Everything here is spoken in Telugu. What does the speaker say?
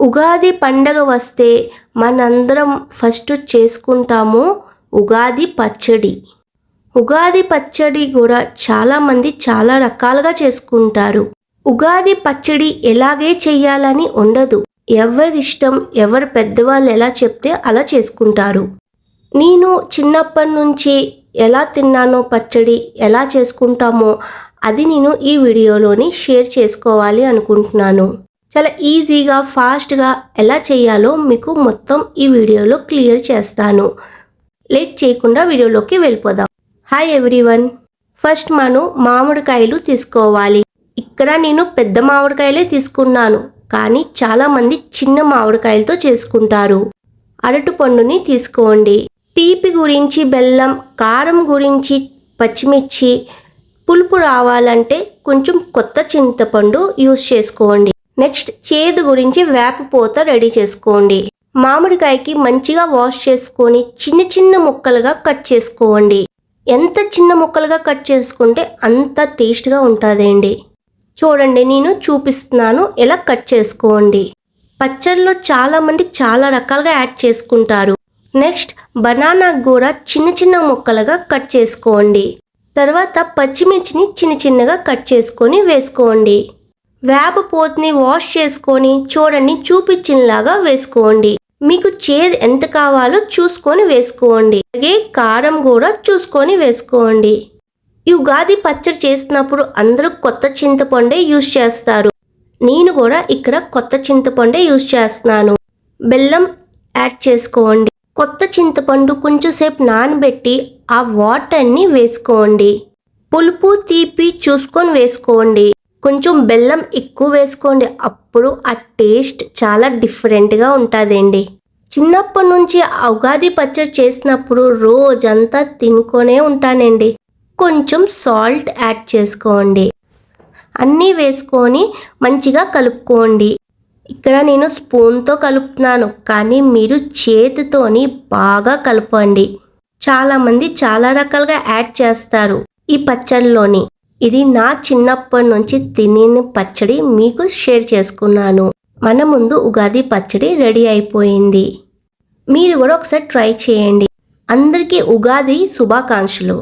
ఉగాది పండగ వస్తే మనందరం ఫస్ట్ చేసుకుంటాము ఉగాది పచ్చడి. ఉగాది పచ్చడి కూడా చాలామంది చాలా రకాలుగా చేసుకుంటారు. ఉగాది పచ్చడి ఎలాగే చెయ్యాలని ఉండదు. ఎవరిష్టం, ఎవరు పెద్దవాళ్ళు ఎలా చెప్తే అలా చేసుకుంటారు. నేను చిన్నప్పటి నుంచి ఎలా తిన్నానో పచ్చడి ఎలా చేసుకుంటామో అది నేను ఈ వీడియోలోని షేర్ చేసుకోవాలి అనుకుంటున్నాను. చాలా ఈజీగా ఫాస్ట్గా ఎలా చేయాలో మీకు మొత్తం ఈ వీడియోలో క్లియర్ చేస్తాను. లేట్ చేయకుండా వీడియోలోకి వెళ్ళిపోదాం. Hi everyone. ఫస్ట్ మనం మామిడికాయలు తీసుకోవాలి. ఇక్కడ నేను పెద్ద మామిడికాయలే తీసుకున్నాను, కానీ చాలామంది చిన్న మామిడికాయలతో చేసుకుంటారు. అరటిపండుని తీసుకోండి. తీపి గురించి బెల్లం, కారం గురించి పచ్చిమిర్చి, పులుపు రావాలంటే కొంచెం కొత్త చింతపండు యూస్ చేసుకోండి. నెక్స్ట్ చేదు గురించి వేపపూత రెడీ చేసుకోండి. మామిడికాయకి మంచిగా వాష్ చేసుకొని చిన్న చిన్న ముక్కలుగా కట్ చేసుకోండి. ఎంత చిన్న ముక్కలుగా కట్ చేసుకుంటే అంత టేస్ట్గా ఉంటుందండి. చూడండి, నేను చూపిస్తున్నాను ఎలా కట్ చేసుకోండి. పచ్చడిలో చాలామంది చాలా రకాలుగా యాడ్ చేసుకుంటారు. నెక్స్ట్ బనానా కూడా చిన్న చిన్న ముక్కలుగా కట్ చేసుకోండి. తర్వాత పచ్చిమిర్చిని చిన్న చిన్నగా కట్ చేసుకొని వేసుకోండి. వేపపూతని వాష్ చేసుకొని చూడండి చూపించినలాగా వేసుకోండి. మీకు చేదు ఎంత కావాలో చూసుకొని వేసుకోండి. అలాగే కారం కూడా చూసుకొని వేసుకోండి. ఈ ఉగాది పచ్చడి చేసినప్పుడు అందరూ కొత్త చింతపండే యూజ్ చేస్తారు. నేను కూడా ఇక్కడ కొత్త చింతపండే యూజ్ చేస్తున్నాను. బెల్లం యాడ్ చేసుకోండి. కొత్త చింతపండు కొంచెం సేపు నానబెట్టి ఆ వాటర్ని వేసుకోండి. పులుపు తీపి చూసుకొని వేసుకోండి. కొంచెం బెల్లం ఎక్కువ వేసుకోండి, అప్పుడు ఆ టేస్ట్ చాలా డిఫరెంట్గా ఉంటుందండి. చిన్నప్పటి నుంచి ఆ ఉగాది పచ్చడి చేసినప్పుడు రోజంతా తినుకొనే ఉంటానండి. కొంచెం సాల్ట్ యాడ్ చేసుకోండి. అన్నీ వేసుకొని మంచిగా కలుపుకోండి. ఇక్కడ నేను స్పూన్తో కలుపుతున్నాను, కానీ మీరు చేతితోని బాగా కలపండి. చాలామంది చాలా రకాలుగా యాడ్ చేస్తారు ఈ పచ్చడిలోని. ఇది నా చిన్నప్పటి నుంచి తినిన పచ్చడి మీకు షేర్ చేసుకున్నాను. మన ముందు ఉగాది పచ్చడి రెడీ అయిపోయింది. మీరు కూడా ఒకసారి ట్రై చేయండి. అందరికీ ఉగాది శుభాకాంక్షలు.